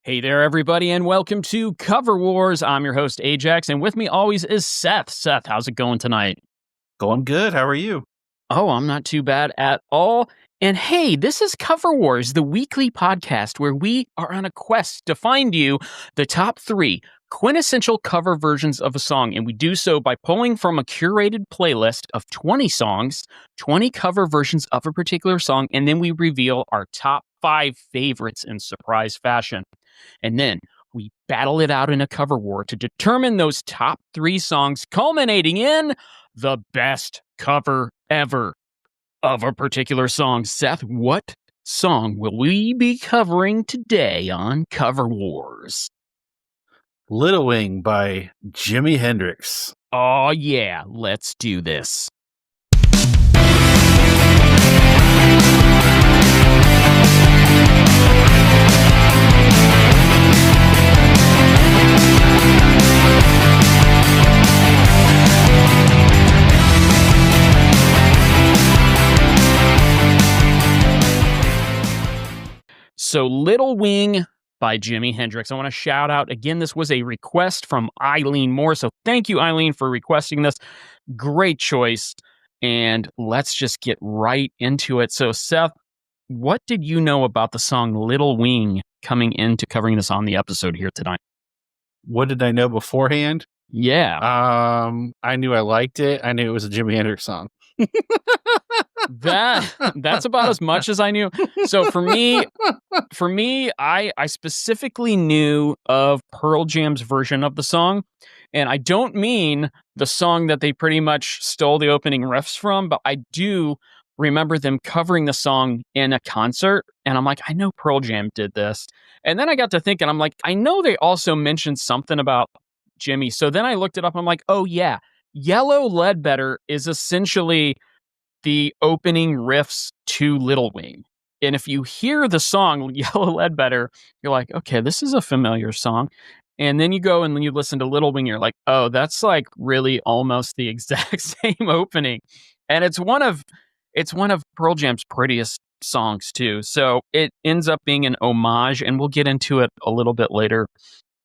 Hey there, everybody, and welcome to Cover Wars. I'm your host, aJaX, and with me always is Seth. Seth, how's it going tonight? Going good. How are you? Oh, I'm not too bad at all. And hey, this is Cover Wars, the weekly podcast where we are on a quest to find you the top 3 quintessential cover versions of a song. And we do so by pulling from a curated playlist of 20 songs, 20 cover versions of a particular song, and then we reveal our top 5 favorites in surprise fashion. And then we battle it out in a cover war to determine those top 3 songs, culminating in the best cover ever of a particular song. Seth, what song will we be covering today on Cover Wars? Little Wing by JIMI HENDRIX. Oh, yeah. Let's do this. So Little Wing by JIMI HENDRIX. I want to shout out, again, this was a request from Eileen Moore. So thank you, Eileen, for requesting this. Great choice. And let's just get right into it. So Seth, what did you know about the song Little Wing coming into covering this on the episode here tonight? What did I know beforehand? Yeah. I knew I liked it. I knew it was a JIMI HENDRIX song. That's about as much as I knew. So for me, I specifically knew of Pearl Jam's version of the song, and I don't mean the song that they pretty much stole the opening riffs from, but I do remember them covering the song in a concert, and I'm like, I know Pearl Jam did this. And then I got to thinking, I'm like, I know they also mentioned something about Jimmy. So then I looked it up, I'm like, oh yeah, Yellow Ledbetter is essentially the opening riffs to Little Wing. And if you hear the song Yellow Ledbetter, you're like, okay, this is a familiar song. And then you go and then you listen to Little Wing, you're like, oh, that's like really almost the exact same opening. And it's one of Pearl Jam's prettiest songs too. So it ends up being an homage, and we'll get into it a little bit later.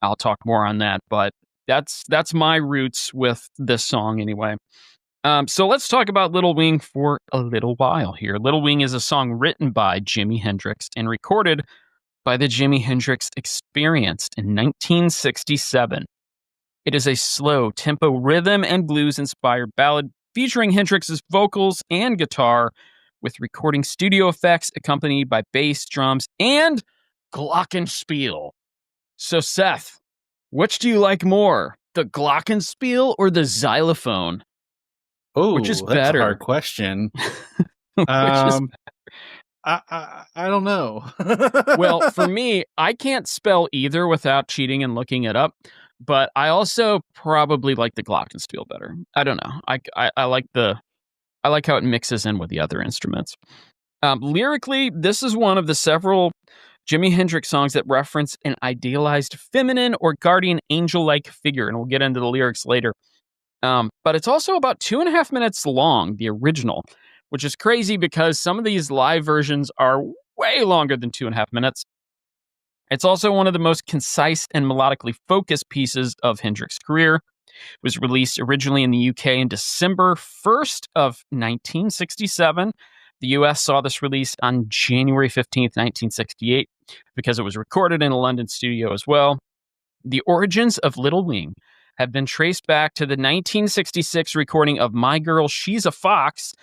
I'll talk more on that, but that's my roots with this song anyway. So let's talk about Little Wing for a little while here. Little Wing is a song written by JIMI HENDRIX and recorded by the JIMI HENDRIX Experience in 1967. It is a slow tempo rhythm and blues inspired ballad featuring Hendrix's vocals and guitar, with recording studio effects accompanied by bass, drums, and glockenspiel. So Seth, which do you like more, the glockenspiel or the xylophone? Oh, which is that's better? A hard question. I don't know. Well, for me, I can't spell either without cheating and looking it up. But I also probably like the glockenspiel better. I don't know. I like how it mixes in with the other instruments. Lyrically, this is one of the several JIMI HENDRIX songs that reference an idealized feminine or guardian angel-like figure, and we'll get into the lyrics later. But it's also about 2.5 minutes long, the original, which is crazy because some of these live versions are way longer than 2.5 minutes. It's also one of the most concise and melodically focused pieces of Hendrix's career. It was released originally in the UK in December 1st of 1967. The US saw this released on January 15th, 1968, because it was recorded in a London studio as well. The origins of Little Wing have been traced back to the 1966 recording of My Girl, She's a Fox,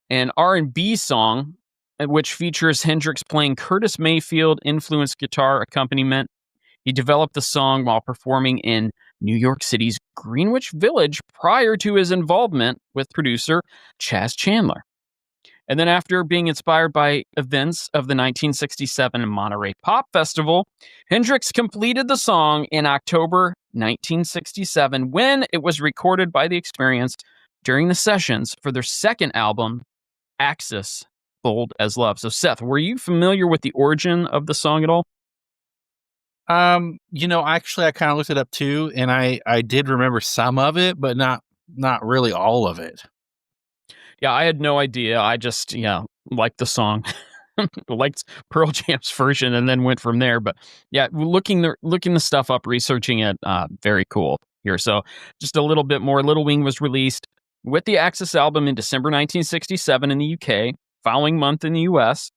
an R&B song, which features Hendrix playing Curtis Mayfield-influenced guitar accompaniment. He developed the song while performing in New York City's Greenwich Village prior to his involvement with producer Chas Chandler. And then after being inspired by events of the 1967 Monterey Pop Festival, Hendrix completed the song in October 1967 when it was recorded by The Experience during the sessions for their second album, Axis, Bold as Love. So Seth, were you familiar with the origin of the song at all? Actually I kind of looked it up too, and I did remember some of it, but not really all of it. Yeah, I had no idea. I just, like the song. liked Pearl Jam's version and then went from there. But yeah, looking the stuff up, researching it, very cool here. So just a little bit more. Little Wing was released with the Axis album in December 1967 in the UK, following month in the US,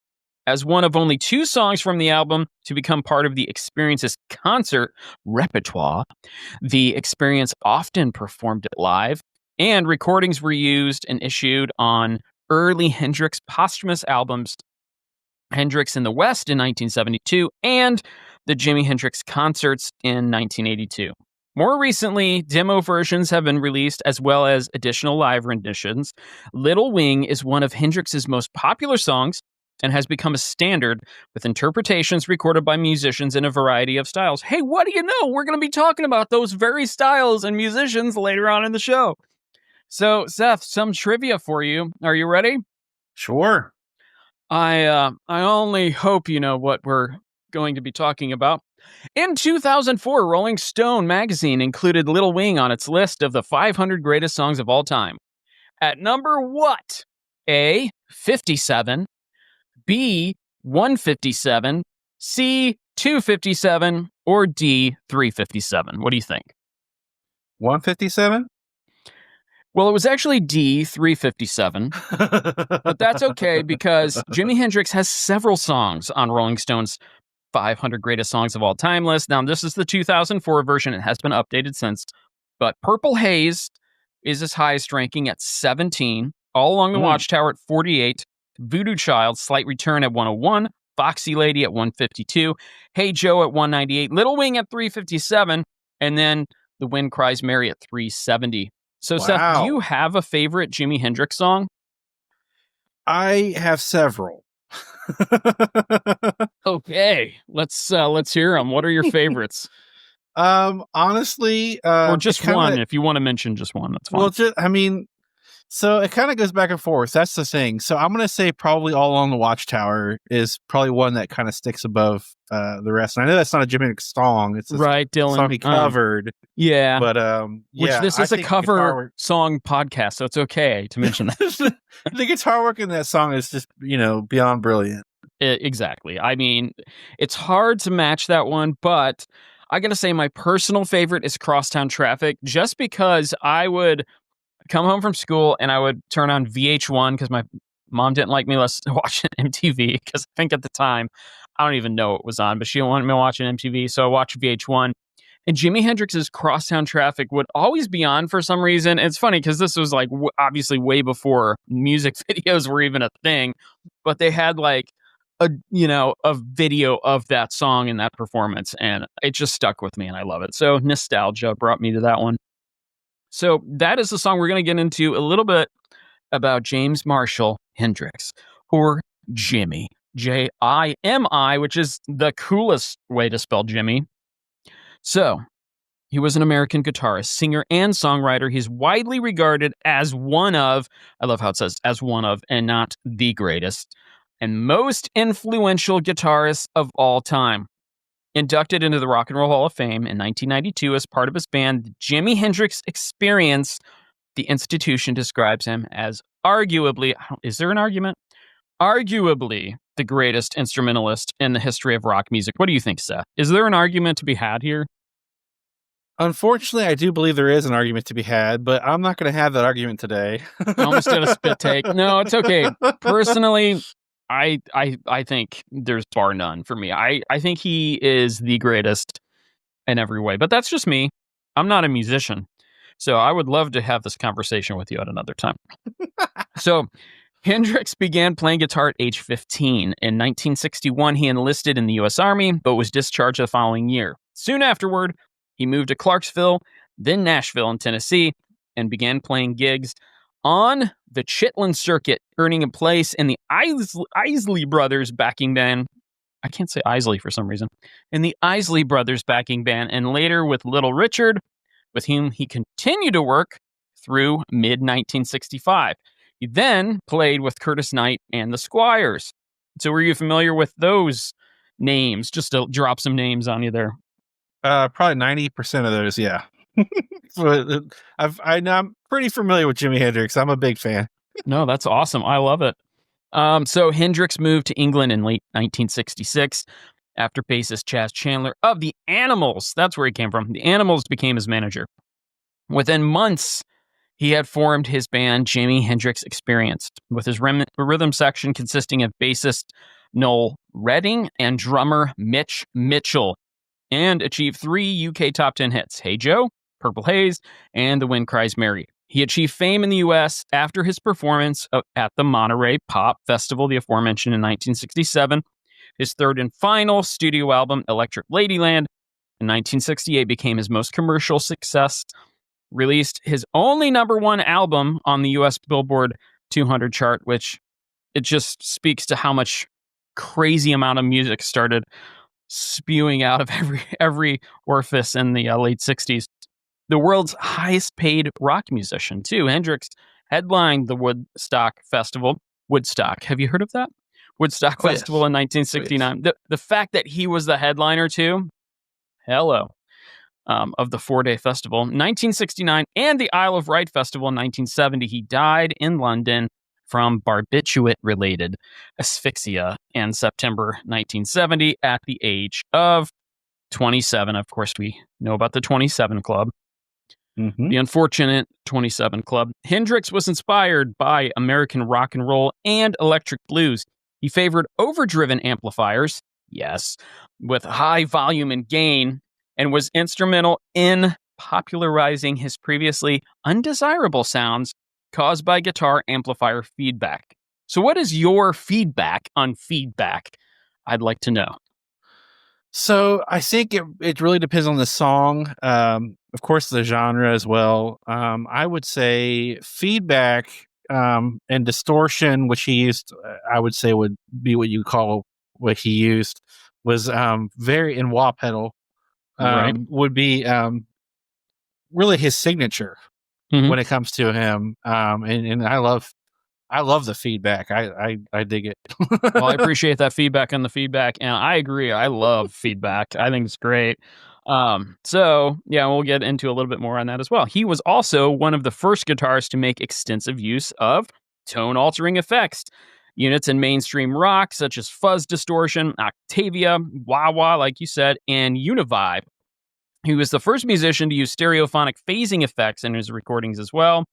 as one of only 2 songs from the album to become part of the Experience's concert repertoire. The Experience often performed it live, and recordings were used and issued on early Hendrix posthumous albums, Hendrix in the West in 1972, and the Jimi Hendrix concerts in 1982. More recently, demo versions have been released as well as additional live renditions. Little Wing is one of Hendrix's most popular songs and has become a standard with interpretations recorded by musicians in a variety of styles. Hey, what do you know? We're going to be talking about those very styles and musicians later on in the show. So, Seth, some trivia for you. Are you ready? Sure. I only hope you know what we're going to be talking about. In 2004, Rolling Stone magazine included Little Wing on its list of the 500 greatest songs of all time. At number what? A, 57, B, 157, C, 257, or D, 357? What do you think? 157? Well, it was actually D, 357, but that's okay because Jimi Hendrix has several songs on Rolling Stone's 500 greatest songs of all time list. Now, this is the 2004 version. It has been updated since, but Purple Haze is his highest ranking at 17, All Along the Watchtower at 48, Voodoo Child, Slight Return at 101, Foxy Lady at 152, Hey Joe at 198, Little Wing at 357, and then The Wind Cries Mary at 370. So, Wow. Seth, do you have a favorite Jimi Hendrix song? I have several. Okay, let's hear them. What are your favorites? Honestly, or just one. If you want to mention just one, that's fine. Well, so it kind of goes back and forth. That's the thing. So I'm going to say probably All Along the Watchtower is probably one that kind of sticks above the rest. And I know that's not a Jimi Hendrix song. It's a Dylan. song he covered. Yeah. But, which this is a cover song podcast, so it's okay to mention that. The guitar work in that song is just, beyond brilliant. Exactly. I mean, it's hard to match that one, but I got to say my personal favorite is Crosstown Traffic, just because I would come home from school and I would turn on VH1 because my mom didn't like me watching MTV because I think at the time, I don't even know what was on, but she didn't want me watching MTV. So I watched VH1 and Jimi Hendrix's Crosstown Traffic would always be on for some reason. It's funny because this was like obviously way before music videos were even a thing, but they had like a video of that song and that performance, and it just stuck with me and I love it. So nostalgia brought me to that one. So that is the song we're going to get into a little bit about James Marshall Hendrix, or Jimmy, Jimi, which is the coolest way to spell Jimmy. So he was an American guitarist, singer, and songwriter. He's widely regarded as one of, I love how it says as one of, and not the greatest, and most influential guitarist of all time. Inducted into the Rock and Roll Hall of Fame in 1992 as part of his band, the Jimi Hendrix Experience, the institution describes him as arguably, is there an argument? Arguably the greatest instrumentalist in the history of rock music. What do you think, Seth? Is there an argument to be had here? Unfortunately, I do believe there is an argument to be had, but I'm not going to have that argument today. I almost did a spit take. No, it's okay. Personally, I think there's bar none for me. I think he is the greatest in every way, but that's just me. I'm not a musician, so I would love to have this conversation with you at another time. So Hendrix began playing guitar at age 15. In 1961, he enlisted in the U.S. Army, but was discharged the following year. Soon afterward, he moved to Clarksville, then Nashville in Tennessee, and began playing gigs on the Chitlin circuit, earning a place in the Isley Brothers backing band. I can't say Isley for some reason. In the Isley Brothers backing band, and later with Little Richard, with whom he continued to work through mid-1965. He then played with Curtis Knight and the Squires. So were you familiar with those names? Just to drop some names on you there. Probably 90% of those, yeah. So I'm pretty familiar with Jimi Hendrix. I'm a big fan. No, that's awesome. I love it. So Hendrix moved to England in late 1966 after bassist Chas Chandler of the Animals, that's where he came from, the Animals became his manager. Within months, he had formed his band JIMI HENDRIX Experience, with his rhythm section consisting of bassist Noel Redding and drummer Mitch Mitchell, and achieved 3 UK top 10 hits, Hey Joe, Purple Haze, and The Wind Cries Mary. He achieved fame in the US after his performance at the Monterey Pop Festival, the aforementioned in 1967. His third and final studio album, Electric Ladyland, in 1968 became his most commercial success. Released his only #1 album on the US Billboard 200 chart, which it just speaks to how much crazy amount of music started spewing out of every orifice in the late 60s. The world's highest paid rock musician, too. Hendrix headlined the Woodstock Festival. Woodstock, have you heard of that? Woodstock Festival in 1969. The fact that he was the headliner, too, hello, of the 4-day festival. 1969, and the Isle of Wight Festival in 1970. He died in London from barbiturate-related asphyxia in September 1970 at the age of 27. Of course, we know about the 27 Club. Mm-hmm. The unfortunate 27 Club. Hendrix was inspired by American rock and roll and electric blues. He favored overdriven amplifiers, yes, with high volume and gain, and was instrumental in popularizing his previously undesirable sounds caused by guitar amplifier feedback. So what is your feedback on feedback? I'd like to know. So I think it really depends on the song. Of course, the genre as well. I would say feedback and distortion, which he used, I would say would be what you call what he used, was very in wah pedal. Right. Would be really his signature when it comes to him. And I love the feedback. I dig it. Well, I appreciate that feedback on the feedback, and I agree. I love feedback. I think it's great. So yeah, we'll get into a little bit more on that as well. He was also one of the first guitarists to make extensive use of tone-altering effects. Units in mainstream rock, such as fuzz distortion, Octavia, wah-wah, like you said, and Univibe. He was the first musician to use stereophonic phasing effects in his recordings as well.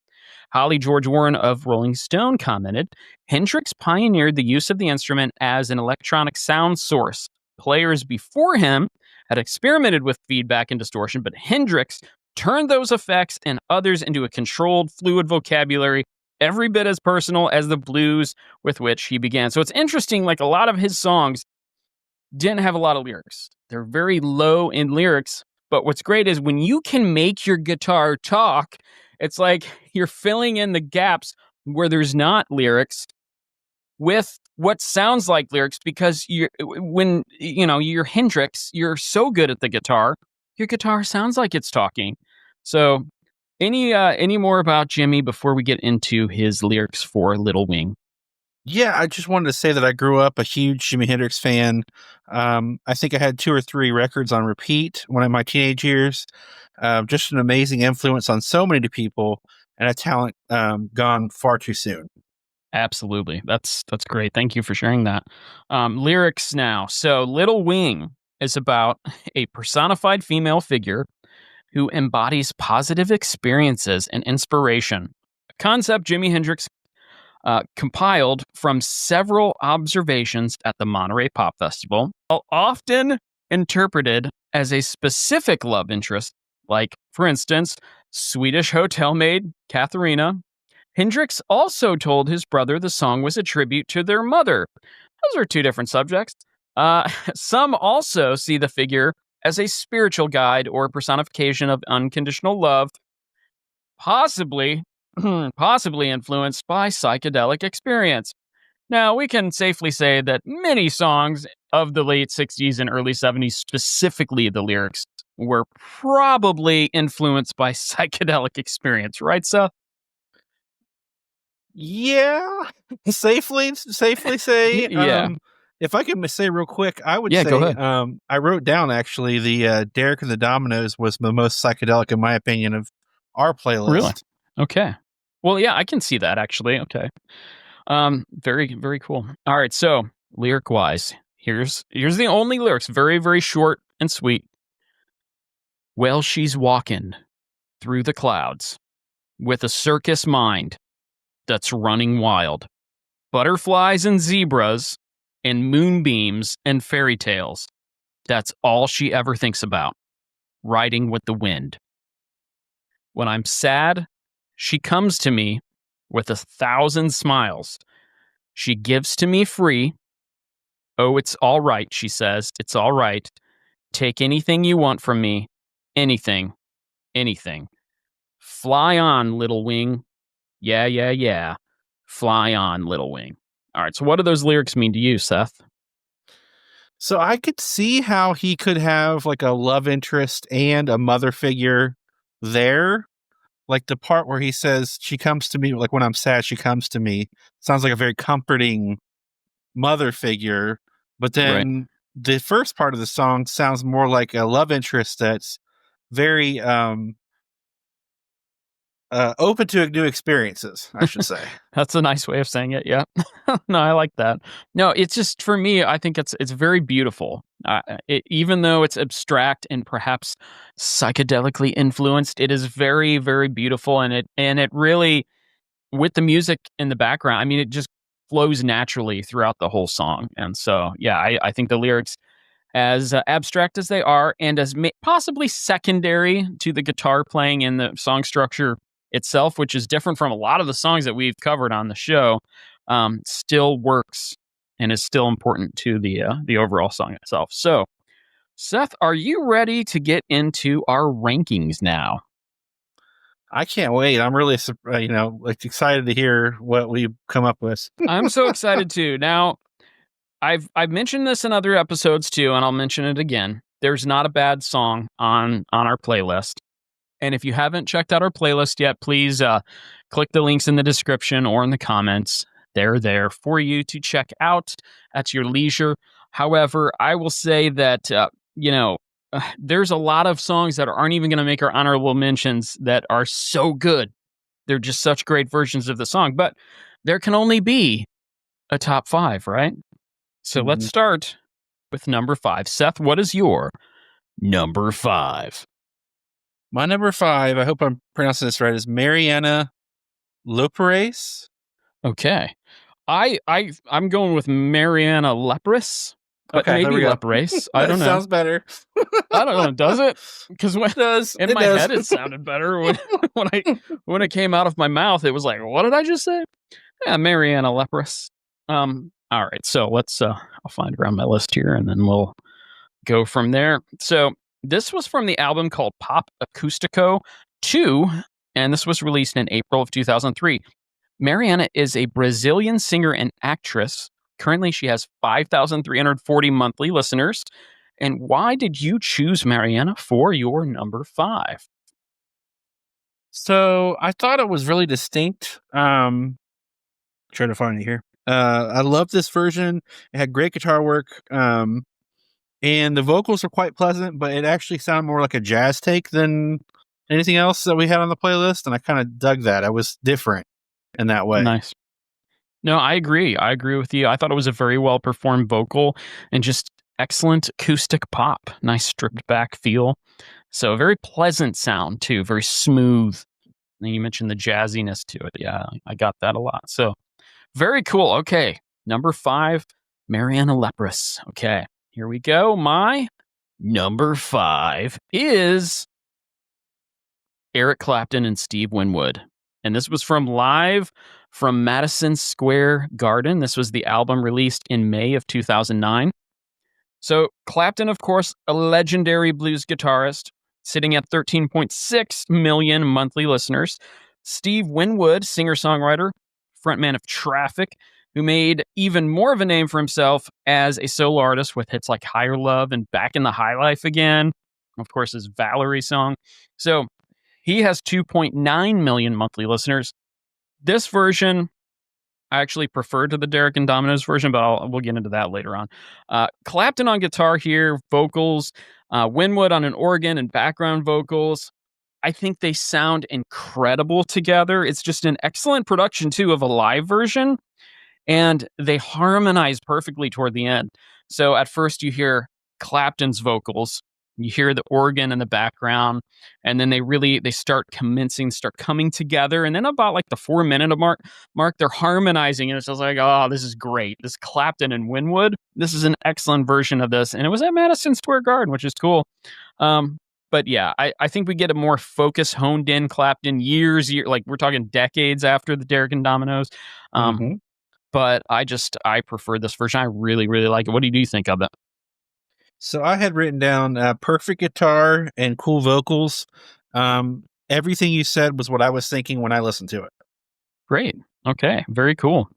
Holly George Warren of Rolling Stone commented, Hendrix pioneered the use of the instrument as an electronic sound source. Players before him had experimented with feedback and distortion, but Hendrix turned those effects and others into a controlled, fluid vocabulary, every bit as personal as the blues with which he began. So it's interesting, like a lot of his songs didn't have a lot of lyrics. They're very low in lyrics, but what's great is when you can make your guitar talk, it's like you're filling in the gaps where there's not lyrics with what sounds like lyrics, because you're Hendrix, you're so good at the guitar, your guitar sounds like it's talking. So any more about Jimmy before we get into his lyrics for Little Wing? Yeah, I just wanted to say that I grew up a huge Jimi Hendrix fan. I think I had 2 or 3 records on repeat when in my teenage years. Just an amazing influence on so many people, and a talent gone far too soon. Absolutely. That's great. Thank you for sharing that. Lyrics now. So Little Wing is about a personified female figure who embodies positive experiences and inspiration. A concept Jimi Hendrix compiled from several observations at the Monterey Pop Festival, often interpreted as a specific love interest, like, for instance, Swedish hotel maid Katharina. Hendrix also told his brother the song was a tribute to their mother. Those are 2 different subjects. Some also see the figure as a spiritual guide or personification of unconditional love, possibly influenced by psychedelic experience. Now, we can safely say that many songs of the late 60s and early 70s, specifically the lyrics, were probably influenced by psychedelic experience, right, Seth? Yeah, safely say. Yeah. If I can say real quick, I would Yeah, say go ahead. I wrote down actually the Derek and the Dominoes was the most psychedelic in my opinion of our playlist. Really? Okay. Well, yeah, I can see that actually. Okay. Very, very cool. All right, so lyric wise, here's the only lyrics. Very, very short and sweet. Well, she's walking through the clouds with a circus mind that's running wild. Butterflies and zebras and moonbeams and fairy tales. That's all she ever thinks about. Riding with the wind. When I'm sad, she comes to me with 1,000 smiles. She gives to me free. Oh, it's all right, she says. It's all right. Take anything you want from me. Anything. Anything. Fly on, little wing. Yeah, yeah, yeah. Fly on, little wing. All right, so what do those lyrics mean to you, Seth? So I could see how he could have like a love interest and a mother figure there. Like the part where he says, she comes to me, like when I'm sad, she comes to me. Sounds like a very comforting mother figure. But Right. then the first part of the song sounds more like a love interest that's very open to new experiences, I should say. That's a nice way of saying it. Yeah. No, I like that. No, it's just for me, I think it's very beautiful. Even though it's abstract and perhaps psychedelically influenced, it is very, very beautiful, and it really, with the music in the background, I mean, it just flows naturally throughout the whole song. And so, yeah, I think the lyrics, as abstract as they are, and as possibly secondary to the guitar playing and the song structure itself, which is different from a lot of the songs that we've covered on the show, still works and is still important to the overall song itself. So, Seth, are you ready to get into our rankings now? I can't wait. I'm really, like excited to hear what we come up with. I'm so excited too. Now, I've mentioned this in other episodes too, and I'll mention it again. There's not a bad song on our playlist. And if you haven't checked out our playlist yet, please click the links in the description or in the comments. They're there for you to check out at your leisure. However, I will say that, there's a lot of songs that aren't even going to make our honorable mentions that are so good. They're just such great versions of the song. But there can only be a top 5, right? So let's start with number 5. Seth, what is your number 5? My number 5, I hope I'm pronouncing this right, is Mariana Loperace. Okay. I'm going with Mariana Lepris, but okay, maybe Leperace. I don't know. Sounds better. I don't know. Does it? Because in my head it sounded better when it came out of my mouth. It was like, what did I just say? Yeah, Mariana Lepris. All right, so let's I'll find her on my list here, and then we'll go from there. So this was from the album called Pop Acústico 2, and this was released in April of 2003. Mariana is a Brazilian singer and actress. Currently, she has 5,340 monthly listeners. And why did you choose Mariana for your number 5? So I thought it was really distinct. Trying to find it here. I love this version. It had great guitar work. And the vocals are quite pleasant, but it actually sounded more like a jazz take than anything else that we had on the playlist. And I kind of dug that. I was different in that way. Nice. No, I agree. I agree with you. I thought it was a very well performed vocal and just excellent acoustic pop. Nice stripped back feel. So a very pleasant sound too. Very smooth. And you mentioned the jazziness to it. Yeah, I got that a lot. So very cool. Okay. Number 5, Mariana Lepris. Okay. Here we go. My number 5 is Eric Clapton and Steve Winwood. And this was from Live from Madison Square Garden. This was the album released in May of 2009. So Clapton, of course, a legendary blues guitarist, sitting at 13.6 million monthly listeners. Steve Winwood, singer-songwriter, frontman of Traffic, who made even more of a name for himself as a solo artist with hits like Higher Love and Back in the High Life Again. Of course, his Valerie song. So he has 2.9 million monthly listeners. This version, I actually prefer to the Derek and Domino's version, but we'll get into that later on. Clapton on guitar here, vocals, Winwood on an organ and background vocals. I think they sound incredible together. It's just an excellent production, too, of a live version. and they harmonize perfectly toward the end. So at first you hear Clapton's vocals, you hear the organ in the background, and then they start coming together, and then about like the 4 minute mark, they're harmonizing, and it's just like, oh, this is great. This Clapton and Winwood, this is an excellent version of this, and it was at Madison Square Garden, which is cool. But yeah, I think we get a more focused, honed in Clapton years, like we're talking decades after the Derek and Dominoes. But I prefer this version. I really, really like it. What do you think of it? So I had written down perfect guitar and cool vocals. Everything you said was what I was thinking when I listened to it. Great. Okay. Very cool.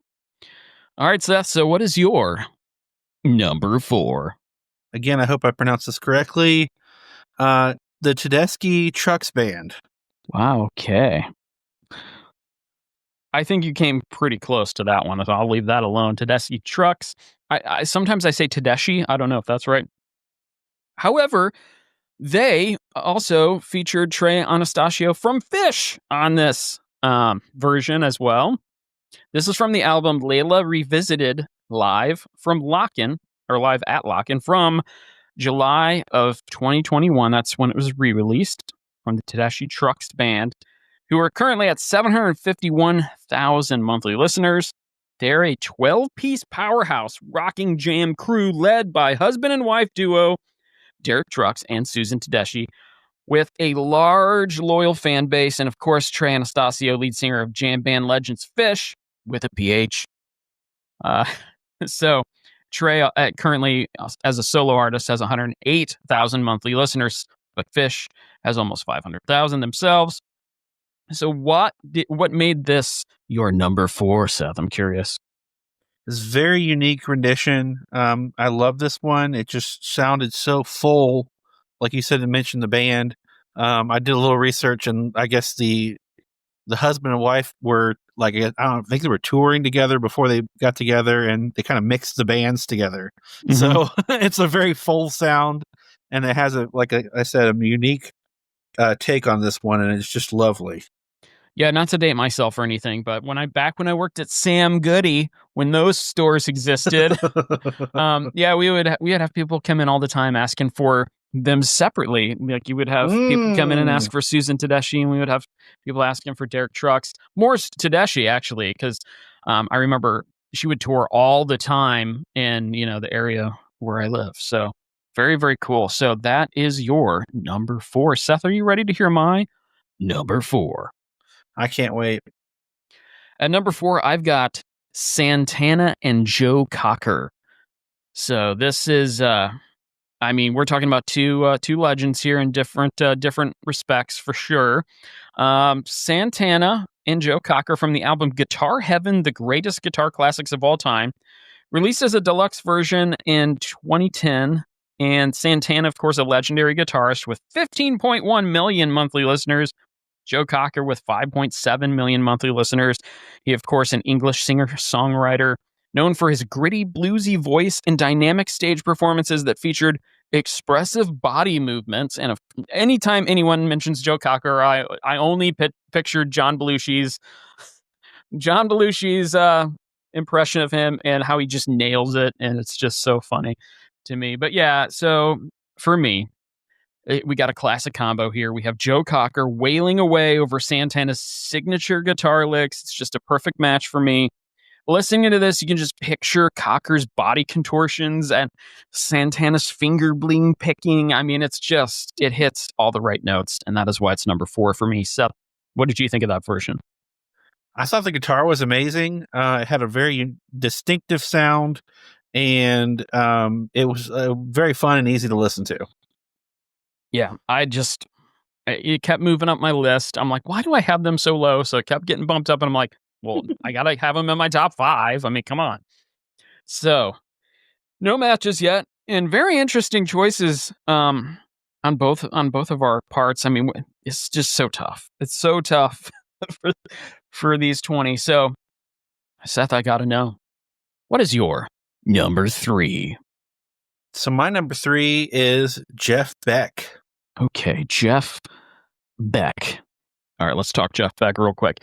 All right, Seth. So what is your number 4? Again, I hope I pronounced this correctly. The Tedeschi Trucks Band. Wow. Okay. I think you came pretty close to that one. So I'll leave that alone. Tedeschi Trucks. I sometimes I say Tedeschi. I don't know if that's right. However, they also featured Trey Anastasio from Phish on this version as well. This is from the album Layla Revisited live from Lock-In, or live at Lock-In, from July of 2021. That's when it was re-released, from the Tedeschi Trucks Band, who are currently at 751,000 monthly listeners. They're a 12-piece powerhouse rocking jam crew led by husband and wife duo Derek Trucks and Susan Tedeschi, with a large, loyal fan base, and of course, Trey Anastasio, lead singer of jam band legends Phish, with a PH. So, Trey currently, as a solo artist, has 108,000 monthly listeners, but Phish has almost 500,000 themselves. So, what made this your number 4, Seth? I'm curious. It's a very unique rendition. I love this one. It just sounded so full. Like you said, it mentioned the band. I did a little research, and I guess the husband and wife were like, I don't think they were touring together before they got together, and they kind of mixed the bands together. Mm-hmm. So it's a very full sound, and it has I said, a unique take on this one, and it's just lovely. Yeah, not to date myself or anything, but when I worked at Sam Goody, when those stores existed, yeah, we'd have people come in all the time asking for them separately. Like, you would have people come in and ask for Susan Tedeschi, and we would have people asking for Derek Trucks. More Tedeschi, actually, because I remember she would tour all the time in, the area where I live. So very, very cool. So that is your number 4. Seth, are you ready to hear my number 4? I can't wait. At number 4, I've got Santana and Joe Cocker. So this is, we're talking about two legends here in different respects, for sure. Santana and Joe Cocker, from the album Guitar Heaven, the greatest guitar classics of all time, released as a deluxe version in 2010. And Santana, of course, a legendary guitarist with 15.1 million monthly listeners. Joe Cocker with 5.7 million monthly listeners. He, of course, an English singer-songwriter known for his gritty, bluesy voice and dynamic stage performances that featured expressive body movements. And anytime anyone mentions Joe Cocker, I only picture John Belushi's impression of him, and how he just nails it, and it's just so funny to me. But yeah, so for me, we got a classic combo here. We have Joe Cocker wailing away over Santana's signature guitar licks. It's just a perfect match for me. Listening to this, you can just picture Cocker's body contortions and Santana's finger bling picking. I mean, it hits all the right notes, and that is why it's number 4 for me. Seth, what did you think of that version? I thought the guitar was amazing. It had a very distinctive sound, and it was very fun and easy to listen to. Yeah, it kept moving up my list. I'm like, why do I have them so low? So it kept getting bumped up, and I'm like, well, I gotta have them in my top 5. I mean, come on. So, no matches yet, and very interesting choices on both of our parts. I mean, it's just so tough. It's so tough for these 20. So, Seth, I gotta know, what is your number 3? So my number 3 is Jeff Beck. Okay, Jeff Beck. All right, let's talk Jeff Beck real quick.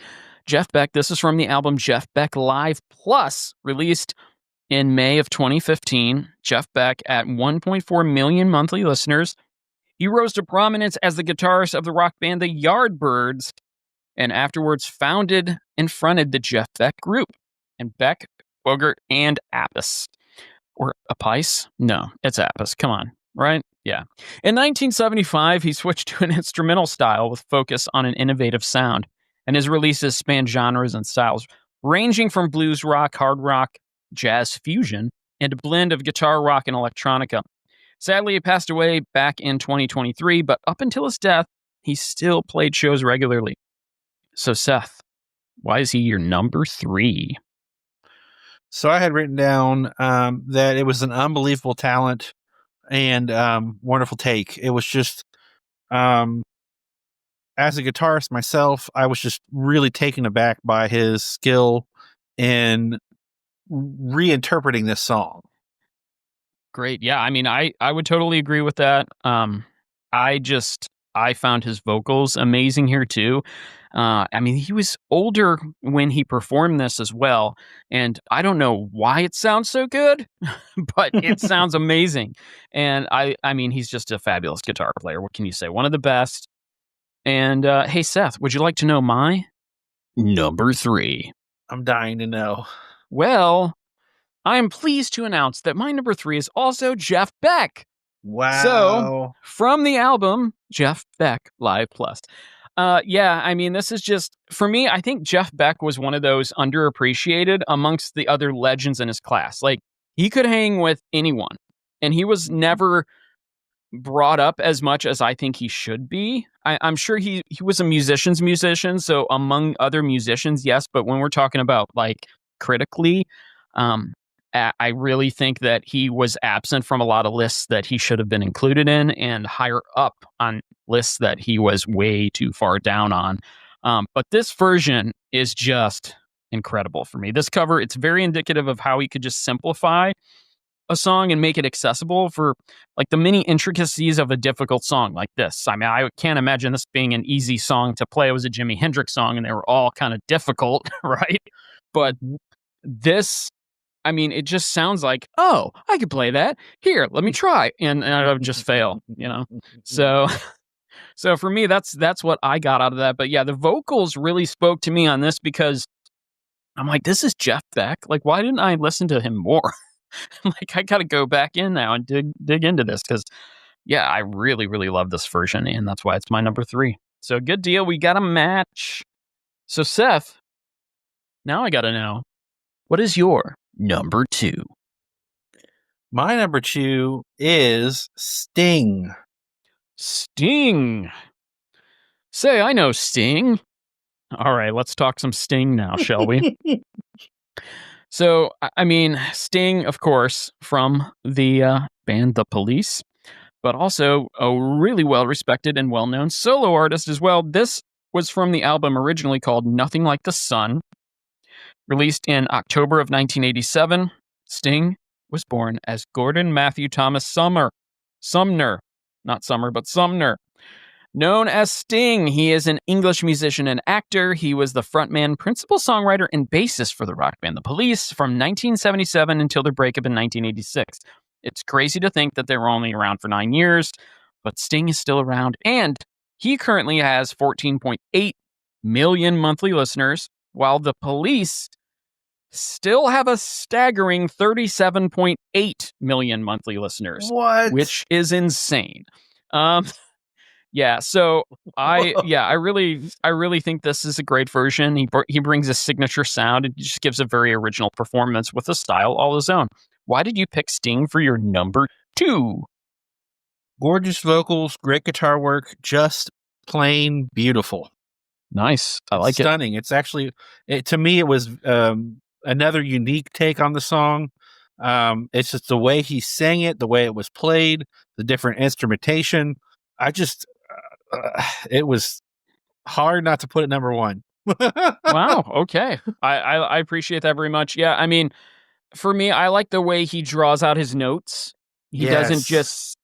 Jeff Beck. This is from the album Jeff Beck Live Plus, released in May of 2015. Jeff Beck at 1.4 million monthly listeners. He rose to prominence as the guitarist of the rock band The Yardbirds, and afterwards founded and fronted the Jeff Beck Group. And Beck, Bogert, and Appice. Or Appice? No, it's Appice. Come on, right? Yeah. In 1975, he switched to an instrumental style with focus on an innovative sound, and his releases span genres and styles ranging from blues rock, hard rock, jazz fusion, and a blend of guitar rock and electronica. Sadly, he passed away back in 2023, but up until his death, he still played shows regularly. So, Seth, why is he your number 3? So I had written down that it was an unbelievable talent and wonderful take. It was just, as a guitarist myself, I was just really taken aback by his skill in reinterpreting this song. Great. Yeah, I mean, I would totally agree with that. I found his vocals amazing here too. I mean, he was older when he performed this as well, and I don't know why it sounds so good, but it sounds amazing. And I mean, he's just a fabulous guitar player. What can you say? One of the best. And hey, Seth, would you like to know my number 3? I'm dying to know. Well, I am pleased to announce that my number 3 is also Jeff Beck. Wow. So, from the album, Jeff Beck Live Plus. Yeah, I mean, this is just, for me, I think Jeff Beck was one of those underappreciated amongst the other legends in his class. Like, he could hang with anyone, and he was never brought up as much as I think he should be. I'm sure he was a musician's musician, so among other musicians, yes, but when we're talking about, like, critically, I really think that he was absent from a lot of lists that he should have been included in, and higher up on lists that he was way too far down on. But this version is just incredible for me. This cover, it's very indicative of how he could just simplify a song and make it accessible for like the many intricacies of a difficult song like this. I mean, I can't imagine this being an easy song to play. It was a Jimi Hendrix song and they were all kind of difficult, right? But this, I mean, it just sounds like, oh, I could play that. Here, let me try. And I would just fail, you know? So for me, that's what I got out of that. But yeah, the vocals really spoke to me on this because I'm like, this is Jeff Beck. Like, why didn't I listen to him more? Like, I got to go back in now and dig into this because, yeah, I really, really love this version. And that's why it's my number 3. So good deal. We got a match. So Seth, now I got to know, what is your number 2? My number 2 is Sting. Sting. Say, I know Sting. All right, let's talk some Sting now, shall we? So, I mean, Sting, of course, from the band The Police, but also a really well-respected and well-known solo artist as well. This was from the album originally called Nothing Like the Sun, released in October of 1987. Sting was born as Gordon Matthew Thomas Sumner, not Summer, but Sumner. Known as Sting, he is an English musician and actor. He was the frontman, principal songwriter, and bassist for the rock band The Police from 1977 until their breakup in 1986. It's crazy to think that they were only around for 9 years, but Sting is still around, and he currently has 14.8 million monthly listeners, while The Police still have a staggering 37.8 million monthly listeners. What? Which is insane. Yeah, so I really think this is a great version. He brings a signature sound and just gives a very original performance with a style all his own. Why did you pick Sting for your number 2? Gorgeous vocals, great guitar work, just plain beautiful. Nice. I like it. Stunning. It's actually, to me, it was another unique take on the song. It's just the way he sang it, the way it was played, the different instrumentation. It was hard not to put it number 1. Wow. Okay. I appreciate that very much. Yeah. I mean, for me, I like the way he draws out his notes. He doesn't just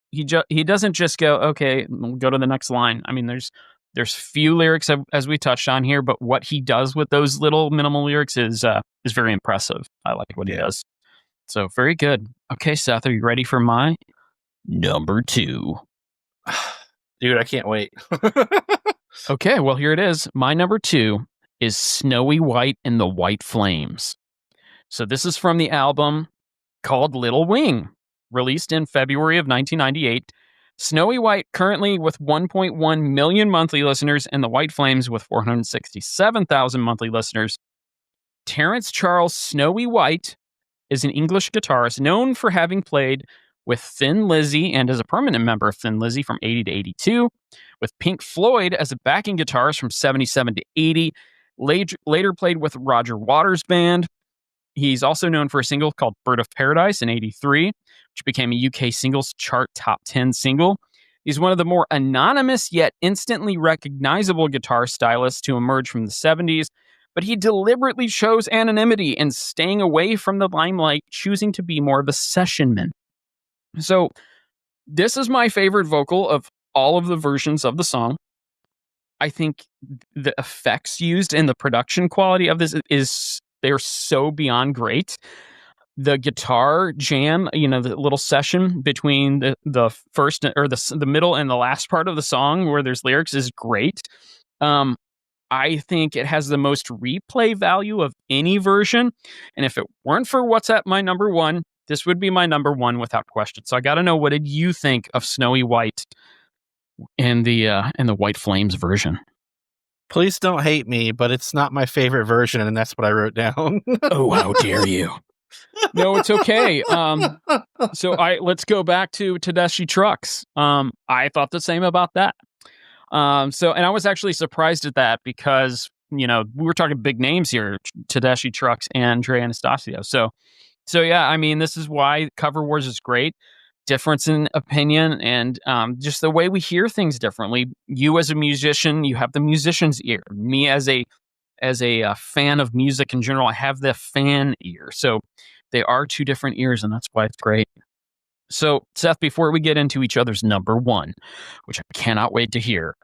go, okay, we'll go to the next line. I mean, there's There's few lyrics as we touched on here, but what he does with those little minimal lyrics is very impressive. I like what he does. So very good. Okay, Seth, are you ready for my number 2? Dude, I can't wait. Okay, well, here it is. My number 2 is Snowy White and the White Flames. So this is from the album called Little Wing, released in February of 1998. Snowy White currently with 1.1 million monthly listeners, and the White Flames with 467,000 monthly listeners. Terrence Charles Snowy White is an English guitarist known for having played with Thin Lizzy and as a permanent member of Thin Lizzy from 80 to 82, with Pink Floyd as a backing guitarist from 77 to 80, later played with Roger Waters' band. He's also known for a single called Bird of Paradise in 83, which became a UK singles chart top 10 single. He's one of the more anonymous yet instantly recognizable guitar stylists to emerge from the 70s, but he deliberately chose anonymity and staying away from the limelight, choosing to be more of a sessionman. So this is my favorite vocal of all of the versions of the song. I think the effects used and the production quality of this they're so beyond great. The guitar jam, the little session between the first or the middle and the last part of the song where there's lyrics is great. I think it has the most replay value of any version. And if it weren't for what's at my number 1, this would be my number 1 without question. So I got to know, what did you think of Snowy White and the White Flames version? Please don't hate me, but it's not my favorite version, and that's what I wrote down. Oh, how dare you! No, it's okay. So let's go back to Tedeschi Trucks. I thought the same about that. And I was actually surprised at that because we were talking big names here, Tedeschi Trucks and Trey Anastasio. So yeah, I mean, this is why Cover Wars is great. Difference in opinion and just the way we hear things differently. You as a musician, you have the musician's ear. Me as a fan of music in general, I have the fan ear. So they are two different ears, and that's why it's great. So Seth, before we get into each other's number 1, which I cannot wait to hear,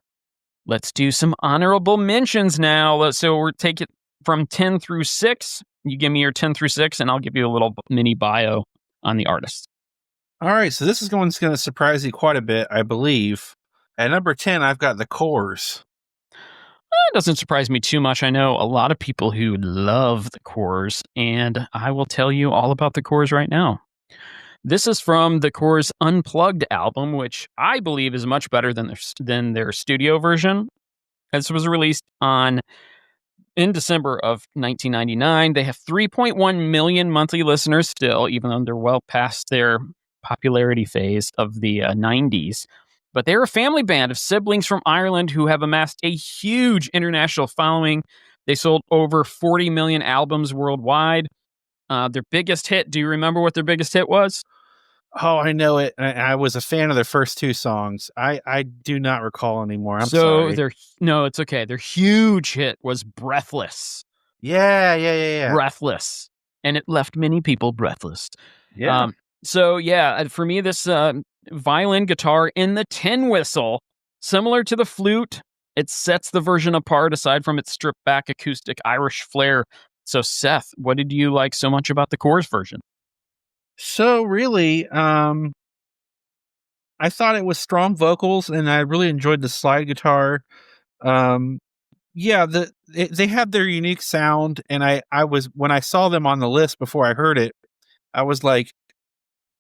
let's do some honorable mentions now. So we'll take it from 10 through 6. You give me your 10 through 6, and I'll give you a little mini bio on the artist. All right, so this is going to surprise you quite a bit, I believe. At number 10, I've got the Corrs. It doesn't surprise me too much. I know a lot of people who love the Corrs, and I will tell you all about the Corrs right now. This is from the Corrs Unplugged album, which I believe is much better than their studio version. This was released in December of 1999. They have 3.1 million monthly listeners still, even though they're well past their popularity phase of the 90s. But they're a family band of siblings from Ireland who have amassed a huge international following. They sold over 40 million albums worldwide. Their biggest hit, do you remember what their biggest hit was? Oh, I know it. I was a fan of their first 2 songs. I do not recall anymore. I'm sorry. No, it's okay. Their huge hit was Breathless. Yeah. Breathless. And it left many people breathless. Yeah. So yeah, for me, this violin guitar in the tin whistle, similar to the flute, it sets the version apart aside from its stripped back acoustic Irish flair. So Seth, what did you like so much about the Corrs version? So really, I thought it was strong vocals, and I really enjoyed the slide guitar. Yeah, they have their unique sound, and I was, when I saw them on the list before I heard it, I was like,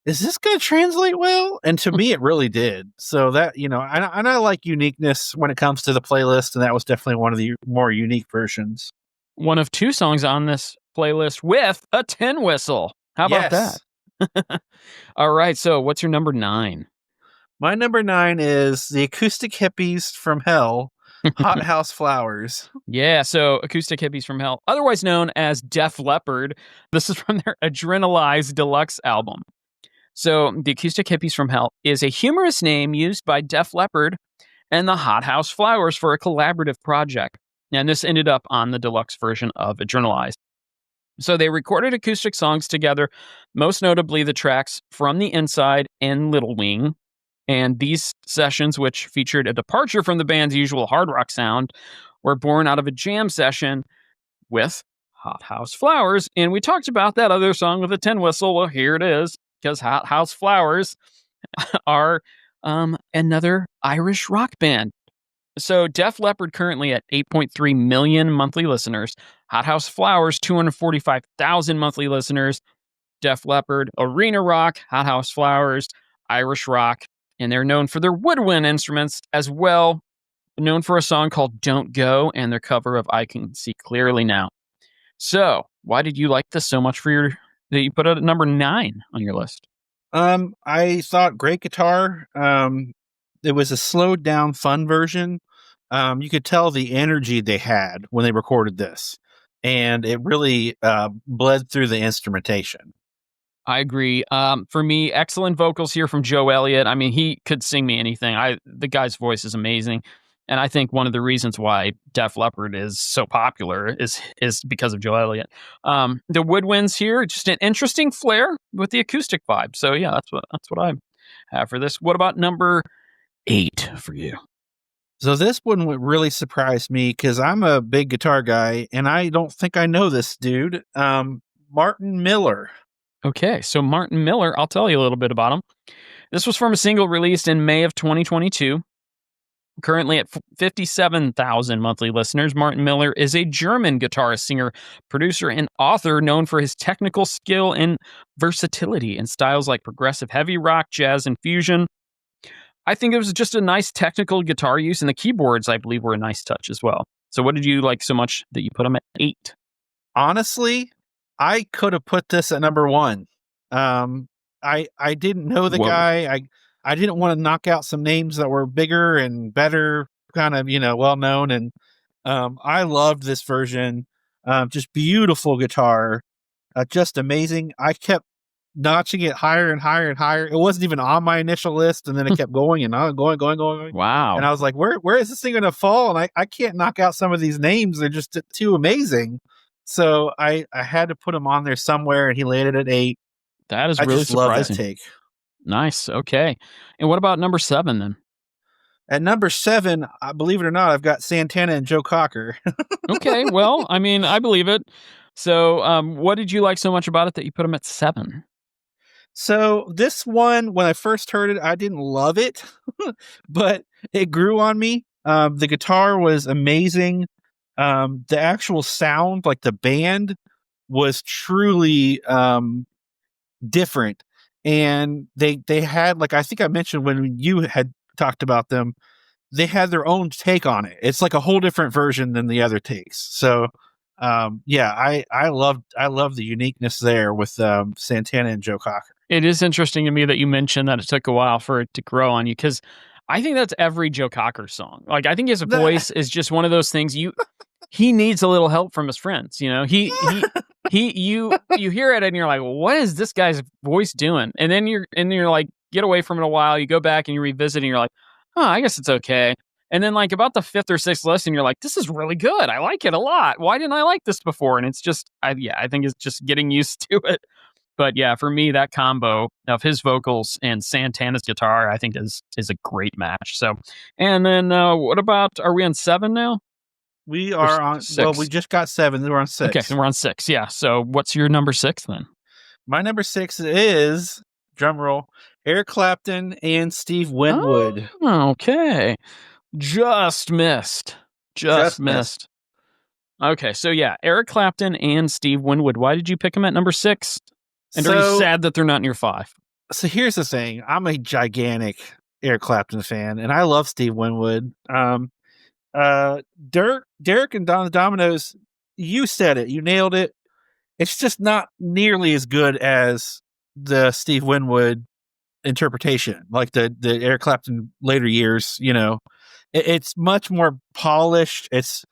is this going to translate well? And to me, it really did. So that, and I like uniqueness when it comes to the playlist, and that was definitely one of the more unique versions. One of 2 songs on this playlist with a tin whistle. How about that? All right, so what's your number 9? My number 9 is the Acoustic Hippies from Hell, Hot House Flowers. Yeah, so Acoustic Hippies from Hell, otherwise known as Def Leppard. This is from their Adrenalize Deluxe album. So the Acoustic Hippies from Hell is a humorous name used by Def Leppard and the Hot House Flowers for a collaborative project. And this ended up on the deluxe version of Adrenalize. So they recorded acoustic songs together, most notably the tracks From the Inside and Little Wing. And these sessions, which featured a departure from the band's usual hard rock sound, were born out of a jam session with Hot House Flowers. And we talked about that other song with a tin whistle. Well, here it is, because Hot House Flowers are another Irish rock band. So Def Leppard currently at 8.3 million monthly listeners. Hot House Flowers, 245,000 monthly listeners. Def Leppard, arena rock. Hot House Flowers, Irish rock. And they're known for their woodwind instruments as well. Known for a song called Don't Go and their cover of I Can See Clearly Now. So, why did you like this so much that you put it at number 9 on your list? I thought great guitar. It was a slowed down, fun version. You could tell the energy they had when they recorded this, and it really bled through the instrumentation. I agree. For me, excellent vocals here from Joe Elliott. I mean, he could sing me anything. The guy's voice is amazing. And I think one of the reasons why Def Leppard is so popular is because of Joe Elliott. The woodwinds here, just an interesting flair with the acoustic vibe. So yeah, that's what I have for this. What about number 8 for you? So this one would really surprise me because I'm a big guitar guy, and I don't think I know this dude. Martin Miller. Okay, so Martin Miller, I'll tell you a little bit about him. This was from a single released in May of 2022. Currently at 57,000 monthly listeners, Martin Miller is a German guitarist, singer, producer, and author known for his technical skill and versatility in styles like progressive heavy rock, jazz, and fusion. I think it was just a nice technical guitar use, and the keyboards, I believe, were a nice touch as well. So what did you like so much that you put him at 8? Honestly, I could have put this at number 1. I didn't know the guy. I didn't want to knock out some names that were bigger and better, kind of, well known. And I loved this version. Just beautiful guitar, just amazing. I kept notching it higher and higher and higher. It wasn't even on my initial list, and then it kept going and going. Wow! And I was like, where is this thing going to fall? And I can't knock out some of these names. They're just too amazing. So I had to put him on there somewhere, and he landed at 8. That is really surprising. Love that take. Nice. Okay. And what about number 7 then? At number 7, believe it or not, I've got Santana and Joe Cocker. Okay. Well, I mean, I believe it. So what did you like so much about it that you put them at 7? So this one, when I first heard it, I didn't love it, but it grew on me. The guitar was amazing. The actual sound, like the band, was truly different. And they had, like, I think I mentioned when you had talked about them, they had their own take on it. It's like a whole different version than the other takes. So yeah, I loved the uniqueness there with Santana and Joe Cocker. It is interesting to me that you mentioned that it took a while for it to grow on you, because I think that's every Joe Cocker song. Like, I think his voice is just one of those things he needs a little help from his friends. You hear it and you're like, what is this guy's voice doing? And then you're like, get away from it a while. You go back and you revisit and you're like, oh, I guess it's okay. And then like about the 5th or 6th listen, you're like, this is really good. I like it a lot. Why didn't I like this before? And it's just, I think it's just getting used to it. But yeah, for me, that combo of his vocals and Santana's guitar, I think is a great match. So, and then what about, are we on 7 now? We are on 6. Well, we just got 7. We're on 6. Okay, so we're on 6. Yeah. So what's your number 6 then? My number 6 is, drumroll, Eric Clapton and Steve Winwood. Oh, okay. Just missed. Okay, so yeah, Eric Clapton and Steve Winwood. Why did you pick them at number 6? And are you sad that they're not in your 5? So here's the thing. I'm a gigantic Eric Clapton fan, and I love Steve Winwood. Derek and Don the Dominoes, you said it. You nailed it. It's just not nearly as good as the Steve Winwood interpretation, like the Eric Clapton later years. It's much more polished. It's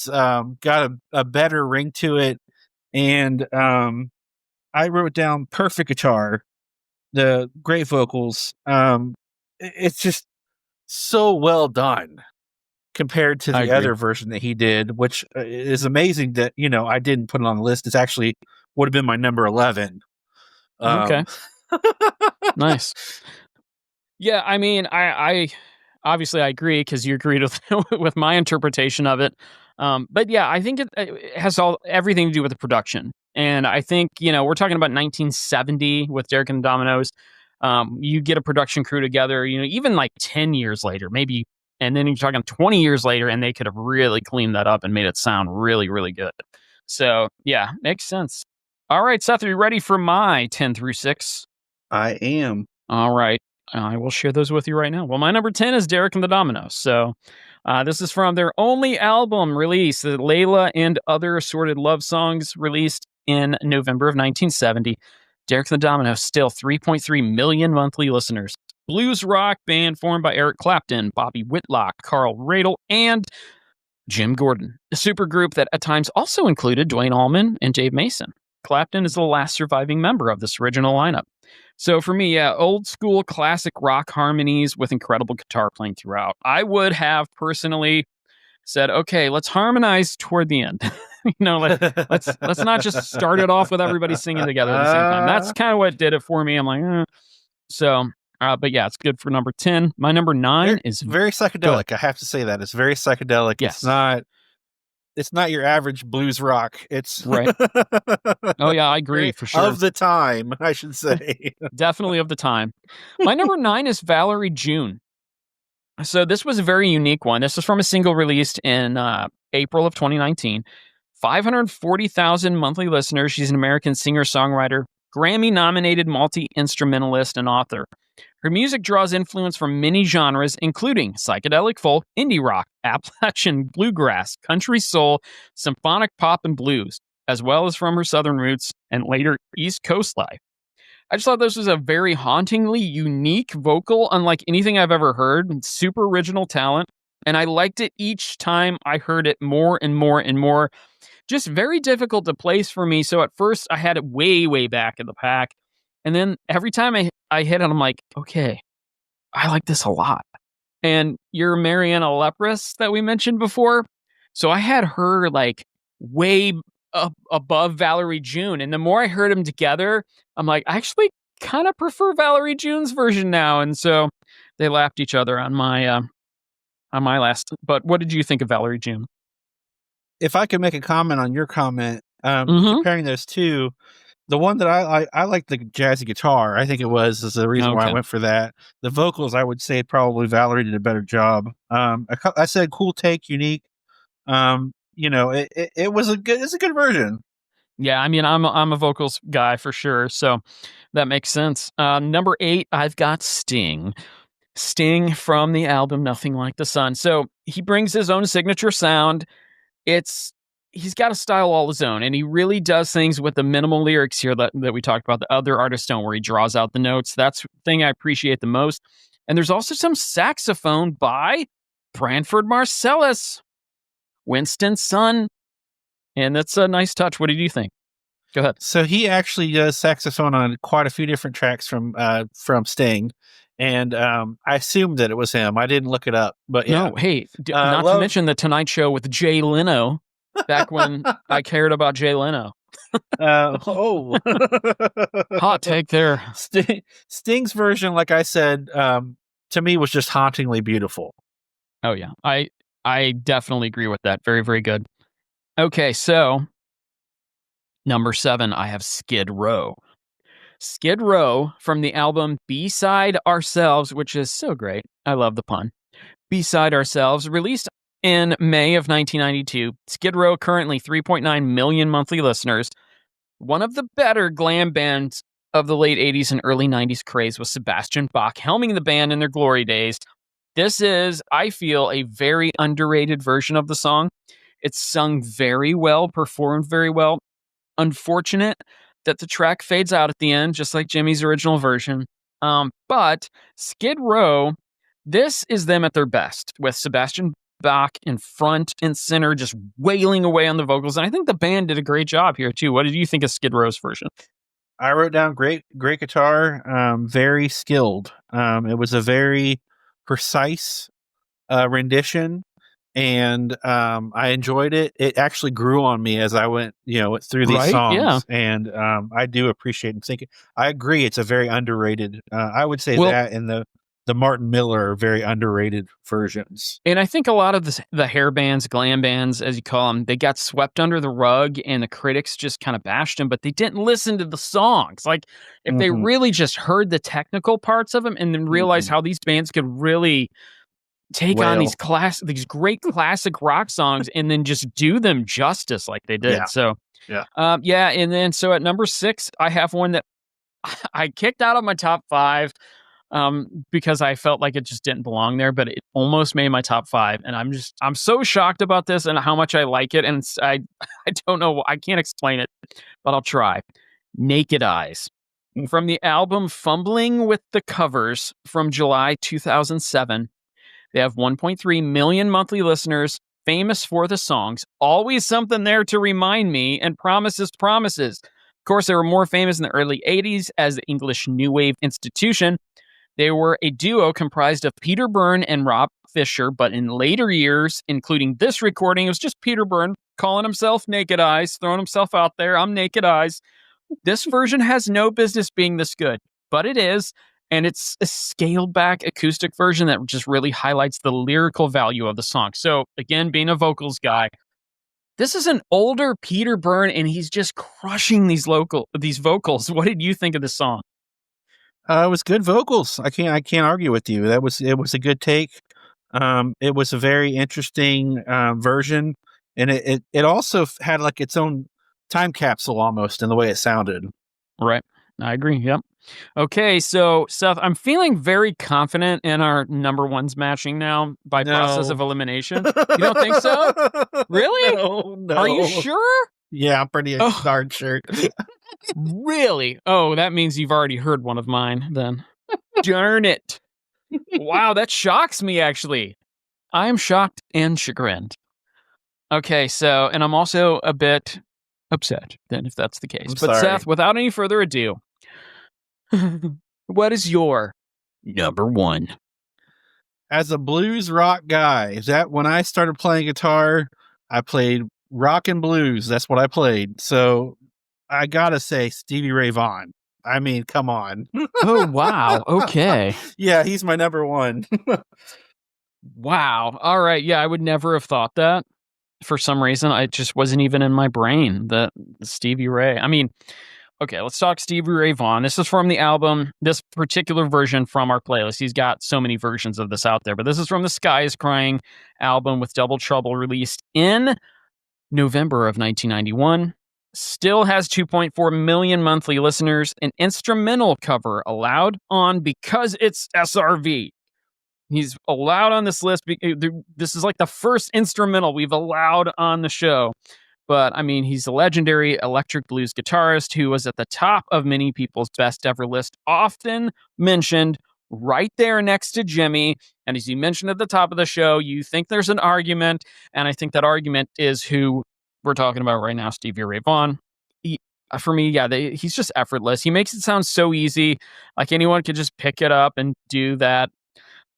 got a better ring to it, and I wrote down perfect guitar, the great vocals. It's just so well done compared to the other version that he did, which is amazing that I didn't put it on the list. It's actually would have been my number 11. Okay. Nice. Yeah, I mean, I obviously I agree because you agreed with with my interpretation of it. But yeah, I think it has everything to do with the production, and I think we're talking about 1970 with Derek and the Dominoes. You get a production crew together, even like 10 years later, maybe, and then you're talking 20 years later, and they could have really cleaned that up and made it sound really, really good. So yeah, makes sense. All right, Seth, are you ready for my 10 through 6? I am. All right. I will share those with you right now. Well, my number 10 is Derek and the Dominoes. So this is from their only album release, the Layla and Other Assorted Love Songs, released in November of 1970. Derek and the Dominoes, still 3.3 million monthly listeners. Blues rock band formed by Eric Clapton, Bobby Whitlock, Carl Radle, and Jim Gordon. A supergroup that at times also included Dwayne Allman and Dave Mason. Clapton is the last surviving member of this original lineup. So for me, yeah, old school classic rock harmonies with incredible guitar playing throughout. I would have personally said, okay, let's harmonize toward the end. Let's not just start it off with everybody singing together at the same time. That's kind of what did it for me. I'm like, So, but yeah, it's good for number 10. My number 9 is very psychedelic. I have to say that it's very psychedelic. Yes. It's not your average blues rock. It's right. Oh yeah, I agree for sure. Of the time, I should say. Definitely of the time. My number 9 is Valerie June. So this was a very unique one. This is from a single released in April of 2019. 540,000 monthly listeners. She's an American singer-songwriter, Grammy-nominated multi-instrumentalist, and author. Her music draws influence from many genres, including psychedelic folk, indie rock, Appalachian bluegrass, country soul, symphonic pop, and blues, as well as from her southern roots and later East Coast life. I just thought this was a very hauntingly unique vocal, unlike anything I've ever heard. Super original talent, and I liked it each time I heard it more and more and more. Just very difficult to place for me. So at first, I had it way, way back in the pack. And then every time I hit it, I'm like, okay, I like this a lot. And you're Mariana Lepris that we mentioned before. So I had her like way up above Valerie June. And the more I heard them together, I'm like, I actually kind of prefer Valerie June's version now. And so they lapped each other on my last. But what did you think of Valerie June? If I could make a comment on your comment, comparing those two, the one that I like the jazzy guitar. I think it is the reason why I went for that. The vocals, I would say probably Valerie did a better job. I said cool take, unique. It was it's a good version. Yeah, I mean, I'm a vocals guy for sure, so that makes sense. Number 8, I've got Sting. Sting from the album Nothing Like the Sun. So he brings his own signature sound. He's got a style all his own, and he really does things with the minimal lyrics here that we talked about. The other artists don't, where he draws out the notes. That's the thing I appreciate the most. And there's also some saxophone by Branford Marsalis, Winston's son. And that's a nice touch. What did you think? Go ahead. So he actually does saxophone on quite a few different tracks from Sting. And I assumed that it was him. I didn't look it up. But yeah. No, hey, not to mention the Tonight Show with Jay Leno. Back when I cared about Jay Leno. Hot take there. Sting's version, like I said, to me was just hauntingly beautiful. Oh yeah, I definitely agree with that. Very, very good. Okay, so number 7, I have Skid Row. Skid Row from the album Beside Ourselves, which is so great. I love the pun. Beside Ourselves, released in May of 1992, Skid Row currently 3.9 million monthly listeners. One of the better glam bands of the late 80s and early 90s craze was Sebastian Bach helming the band in their glory days. This is, I feel, a very underrated version of the song. It's sung very well, performed very well. Unfortunate that the track fades out at the end, just like Jimmy's original version. But Skid Row, this is them at their best, with Sebastian Bach in front and center, just wailing away on the vocals. And I think the band did a great job here too. What did you think of Skid Row's version? I wrote down great guitar, very skilled. It was a very precise rendition, and I enjoyed it. It actually grew on me as I went through these songs. Yeah. And I do appreciate and think I agree it's a very underrated. I would say that in the the Martin Miller are very underrated versions. And I think a lot of the hair bands, glam bands, as you call them, they got swept under the rug and the critics just kind of bashed them, but they didn't listen to the songs. Like, if they really just heard the technical parts of them and then realized how these bands could really take on these great classic rock songs and then just do them justice like they did. Yeah. So, Yeah. And then so at number 6, I have one that I kicked out of my top 5 because I felt like it just didn't belong there, but it almost made my top 5. And I'm so shocked about this and how much I like it. And I don't know, I can't explain it, but I'll try. Naked Eyes. From the album Fumbling with the Covers from July 2007. They have 1.3 million monthly listeners, famous for the songs, always something there to remind me, and promises, promises. Of course, they were more famous in the early 80s as the English New Wave institution. They were a duo comprised of Peter Byrne and Rob Fisher, but in later years, including this recording, it was just Peter Byrne calling himself Naked Eyes, throwing himself out there, I'm Naked Eyes. This version has no business being this good, but it is. And it's a scaled back acoustic version that just really highlights the lyrical value of the song. So again, being a vocals guy, this is an older Peter Byrne and he's just crushing these vocals. What did you think of the song? It was good vocals. I can't argue with you. It was a good take. It was a very interesting version, and it also had like its own time capsule almost in the way it sounded. Right. I agree. Yep. Okay, so Seth, I'm feeling very confident in our number ones matching now by process of elimination. You don't think so? Really? No. Are you sure? Yeah, I'm pretty darn sure. Really? Oh, that means you've already heard one of mine then. Darn it. Wow, that shocks me, actually. I am shocked and chagrined. Okay, so, and I'm also a bit upset then if that's the case. But sorry. Seth, without any further ado, what is your number 1? As a blues rock guy, that when I started playing guitar, I played rock and blues. That's what I played. So I gotta say Stevie Ray Vaughan. I mean, come on. Oh, wow. Okay. Yeah, he's my number 1. Wow. All right. Yeah, I would never have thought that. For some reason, it just wasn't even in my brain that Stevie Ray. I mean, okay, let's talk Stevie Ray Vaughan. This is from the album, this particular version from our playlist. He's got so many versions of this out there, but this is from the Sky is Crying album with Double Trouble, released in November of 1991. Still has 2.4 million monthly listeners. An instrumental cover allowed on because it's SRV. He's allowed on this list. This is like the first instrumental we've allowed on the show. But, I mean, he's a legendary electric blues guitarist who was at the top of many people's best ever list, often mentioned right there next to Jimmy. And as you mentioned at the top of the show, you think there's an argument. And I think that argument is who we're talking about right now, Stevie Ray Vaughan. For me, yeah, he's just effortless. He makes it sound so easy. Like anyone could just pick it up and do that.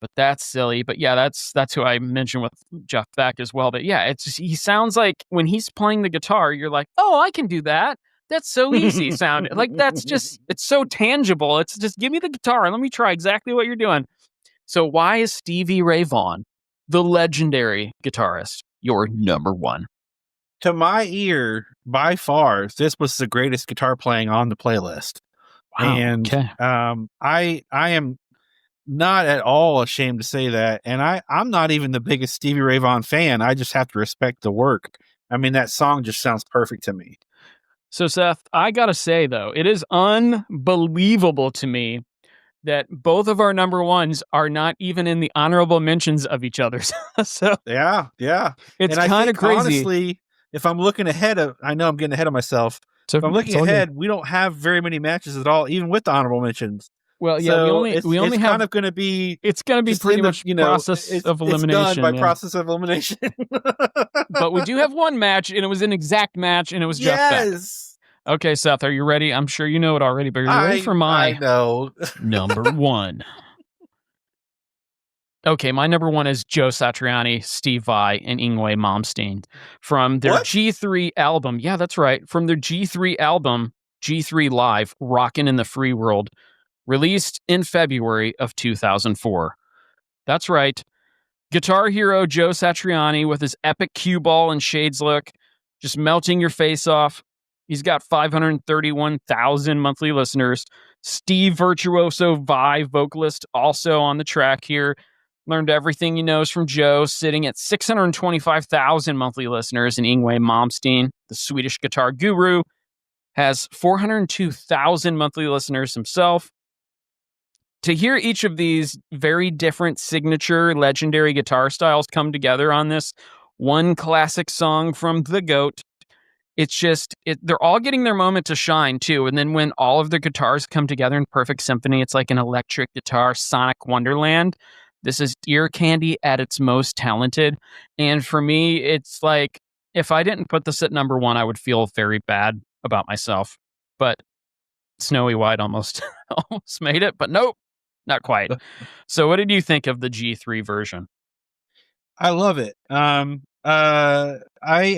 But that's silly. But yeah, that's who I mentioned with Jeff Beck as well. But yeah, he sounds like when he's playing the guitar, you're like, oh, I can do that. That's so easy sounding. Like it's so tangible. It's just give me the guitar and let me try exactly what you're doing. So why is Stevie Ray Vaughan, the legendary guitarist, your number 1? To my ear, by far, this was the greatest guitar playing on the playlist. Wow. And okay. I am not at all ashamed to say that. And I'm not even the biggest Stevie Ray Vaughan fan. I just have to respect the work. I mean, that song just sounds perfect to me. So, Seth, I got to say, though, it is unbelievable to me that both of our number 1s are not even in the honorable mentions of each other's. So yeah. It's kind of crazy. Honestly, if I'm looking ahead I know I'm getting ahead of myself. If I'm looking ahead, we don't have very many matches at all, even with the honorable mentions. Well, yeah, so we only have kind of going to be. It's going to be pretty much process of elimination. It's done by process of elimination. But we do have one match, and it was an exact match, and it was Jeff Beck. Okay, Seth, are you ready? I'm sure you know it already, but are you ready for my number 1? Okay, my number 1 is Joe Satriani, Steve Vai, and Yngwie Malmsteen from their G3 album. Yeah, that's right. From their G3 album, G3 Live, Rockin' in the Free World, released in February of 2004. That's right. Guitar hero Joe Satriani with his epic cue ball and shades look, just melting your face off. He's got 531,000 monthly listeners. Steve Virtuoso Vai, vocalist, also on the track here. Learned everything he knows from Joe, sitting at 625,000 monthly listeners. And Yngwie Malmsteen, the Swedish guitar guru, has 402,000 monthly listeners himself. To hear each of these very different signature legendary guitar styles come together on this one classic song from the GOAT, it's just, they're all getting their moment to shine too. And then when all of the guitars come together in perfect symphony, it's like an electric guitar sonic wonderland. This is ear candy at its most talented. And for me, it's like, if I didn't put this at number one, I would feel very bad about myself. But Snowy White almost made it, but nope, not quite. So what did you think of the G3 version? I love it. I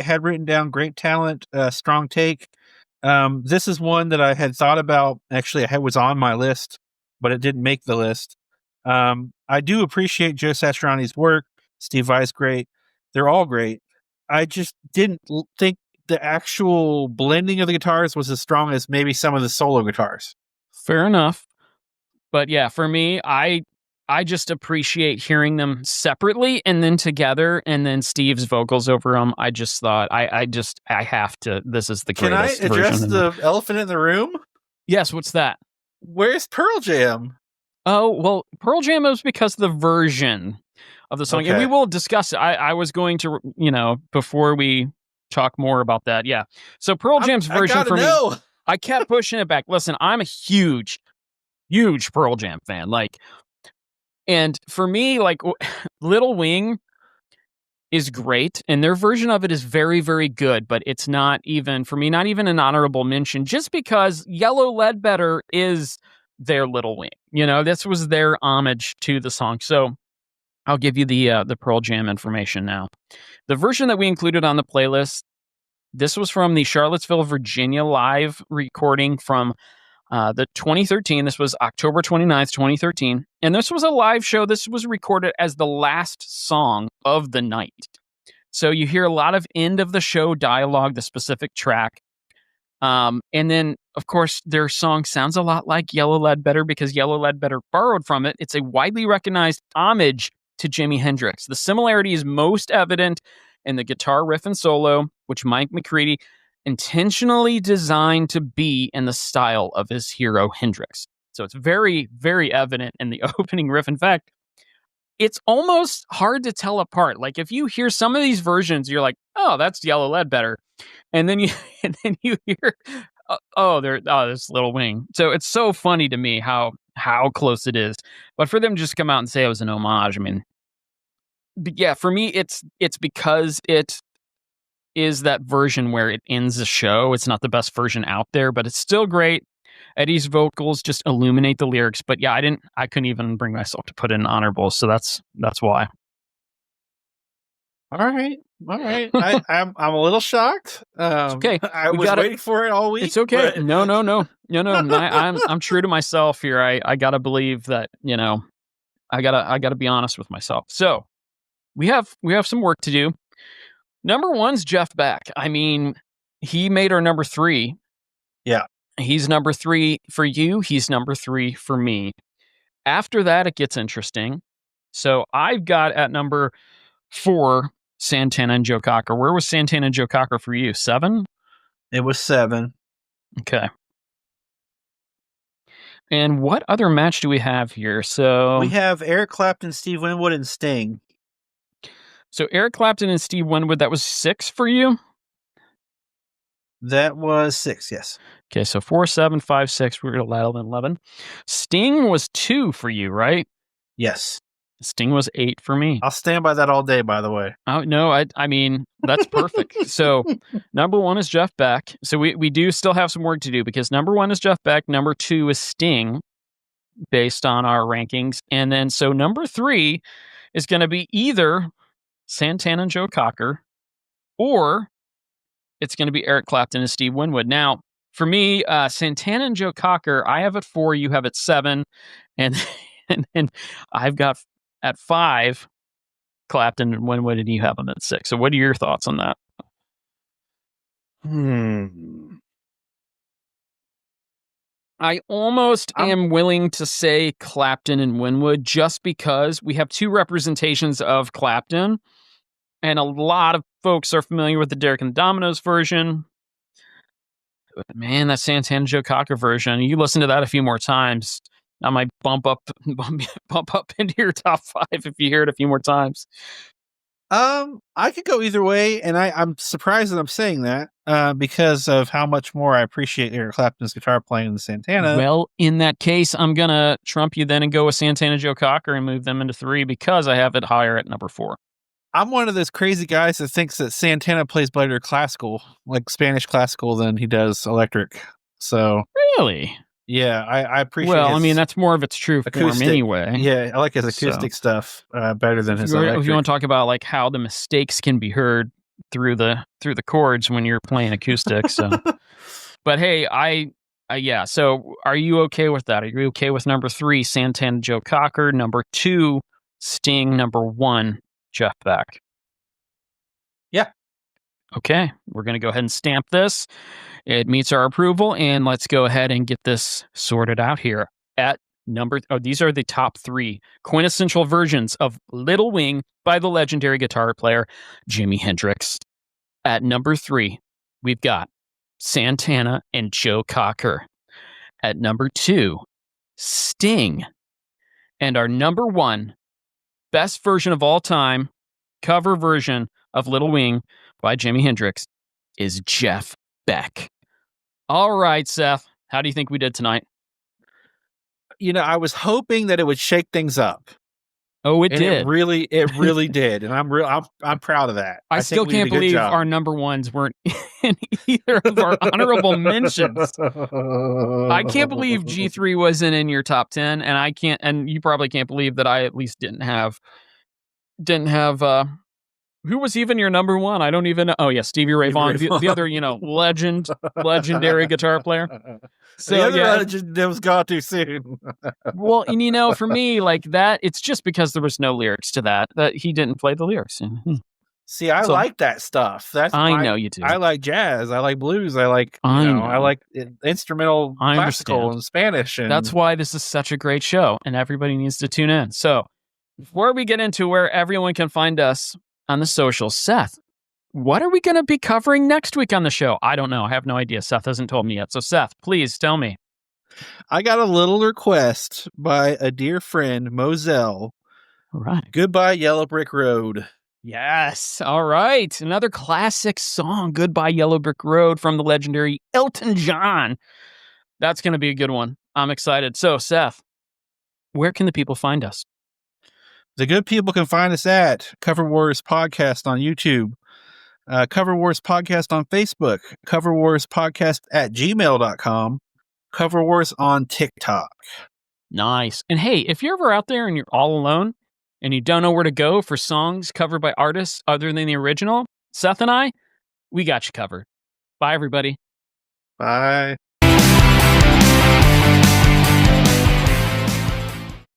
had written down great talent, strong take. This is one that I had thought about. Actually, I was on my list, but it didn't make the list. I do appreciate Joe Satriani's work. Steve Vai's great. They're all great. I just didn't think the actual blending of the guitars was as strong as maybe some of the solo guitars. Fair enough. But yeah, for me, I just appreciate hearing them separately and then together, and then Steve's vocals over them. I just thought, I have to. This is the greatest version. Can I address the elephant in the room? Yes, what's that? Where's Pearl Jam? Oh, well, Pearl Jam is because the version of the song, and we will discuss it. I was going to, before we talk more about that. Yeah. So Pearl Jam's version for me, I kept pushing it back. Listen, I'm a huge Pearl Jam fan. And for me, Little Wing is great, and their version of it is very, very good, but it's not even, for me, not even an honorable mention, just because Yellow Ledbetter is their Little Wing. This was their homage to the song. So I'll give you the Pearl Jam information now. The version that we included on the playlist, this was from the Charlottesville, Virginia live recording from the 2013. This was October 29th, 2013. And this was a live show. This was recorded as the last song of the night. So you hear a lot of end of the show dialogue, the specific track. And then, of course, their song sounds a lot like Yellow Ledbetter because Yellow Ledbetter borrowed from it. It's a widely recognized homage to Jimi Hendrix. The similarity is most evident in the guitar riff and solo, which Mike McCready intentionally designed to be in the style of his hero Hendrix. So it's very, very evident in the opening riff. In fact, it's almost hard to tell apart. If you hear some of these versions, you're like, oh, that's Yellow Ledbetter. And then you hear, there's Little Wing. So it's so funny to me how close it is. But for them to just come out and say it was an homage, I mean, yeah, for me, it's because it is that version where it ends the show. It's not the best version out there, but it's still great. Eddie's vocals just illuminate the lyrics. But yeah, I couldn't even bring myself to put in honorables, so that's why. All right. I'm a little shocked. It's okay. I was waiting for it all week. It's okay. But... No. I'm true to myself here. I gotta believe that, I gotta be honest with myself. So we have some work to do. Number one's Jeff Beck. I mean, he made our number 3. Yeah. He's number 3 for you. He's number 3 for me. After that, it gets interesting. So I've got at number 4, Santana and Joe Cocker. Where was Santana and Joe Cocker for you? 7? It was 7. Okay. And what other match do we have here? So we have Eric Clapton, Steve Winwood, and Sting. So Eric Clapton and Steve Winwood, that was 6 for you? That was 6, yes. Okay, so 4, 7, 5, 6. We're at 11. Sting was 2 for you, right? Yes. Sting was 8 for me. I'll stand by that all day, by the way. Oh, no, I mean, that's perfect. So number 1 is Jeff Beck. So we do still have some work to do because number 1 is Jeff Beck. Number 2 is Sting based on our rankings. And then so number 3 is going to be either Santana and Joe Cocker, or it's going to be Eric Clapton and Steve Winwood. Now, For me, Santana and Joe Cocker, I have at 4, you have at 7, and and I've got at 5 Clapton and Winwood, and you have them at 6. So what are your thoughts on that? I almost am willing to say Clapton and Winwood just because we have 2 representations of Clapton, and a lot of folks are familiar with the Derek and the Dominoes version. But man, that Santana Joe Cocker version, you listen to that a few more times, I might bump up into your top 5 if you hear it a few more times. I could go either way, and I'm surprised that I'm saying that because of how much more I appreciate Eric Clapton's guitar playing than Santana. Well, in that case, I'm gonna trump you then and go with Santana Joe Cocker and move them into 3 because I have it higher at number 4. I'm one of those crazy guys that thinks that Santana plays better classical, like Spanish classical, than he does electric. So really, yeah, I appreciate. Well, I mean, that's more of its true form anyway. Yeah, I like his acoustic stuff better than his electric. If you want to talk about like how the mistakes can be heard through the chords when you're playing acoustic, so. But hey, yeah. So, are you okay with that? Are you okay with number 3, Santana Joe Cocker, number 2, Sting, number 1, Jeff Beck? Yeah. Okay, we're going to go ahead and stamp this. It meets our approval, and let's go ahead and get this sorted out here. At these are the top 3 quintessential versions of Little Wing by the legendary guitar player Jimi Hendrix. At number 3, we've got Santana and Joe Cocker. At number 2, Sting. And our number 1 best version of all time, cover version of Little Wing by Jimi Hendrix is Jeff Beck. All right, Seth, how do you think we did tonight? You know, I was hoping that it would shake things up. Oh, it did. It really did, and I'm proud of that. I still can't believe our number 1s weren't in either of our honorable mentions. I can't believe G3 wasn't in your top 10, and you probably can't believe that I at least didn't have who was even your number 1? I don't even know. Oh yeah, Stevie Ray Vaughan, the other, legendary guitar player. So the other legend that was gone too soon. Well, and for me, like that, it's just because there was no lyrics to that he didn't play the lyrics. See, I like that stuff. I know you do. I like jazz. I like blues. I like I like instrumental classical and Spanish. And that's why this is such a great show, and everybody needs to tune in. So before we get into where everyone can find us on the socials, Seth, what are we going to be covering next week on the show? I don't know. I have no idea. Seth hasn't told me yet. So Seth, please tell me. I got a little request by a dear friend, Moselle. All right. Goodbye, Yellow Brick Road. Yes. All right. Another classic song, Goodbye, Yellow Brick Road, from the legendary Elton John. That's going to be a good one. I'm excited. So Seth, where can the people find us? The good people can find us at Cover Wars Podcast on YouTube, Cover Wars Podcast on Facebook, Cover Wars Podcast at gmail.com, Cover Wars on TikTok. Nice. And hey, if you're ever out there and you're all alone and you don't know where to go for songs covered by artists other than the original, Seth and I, we got you covered. Bye, everybody. Bye.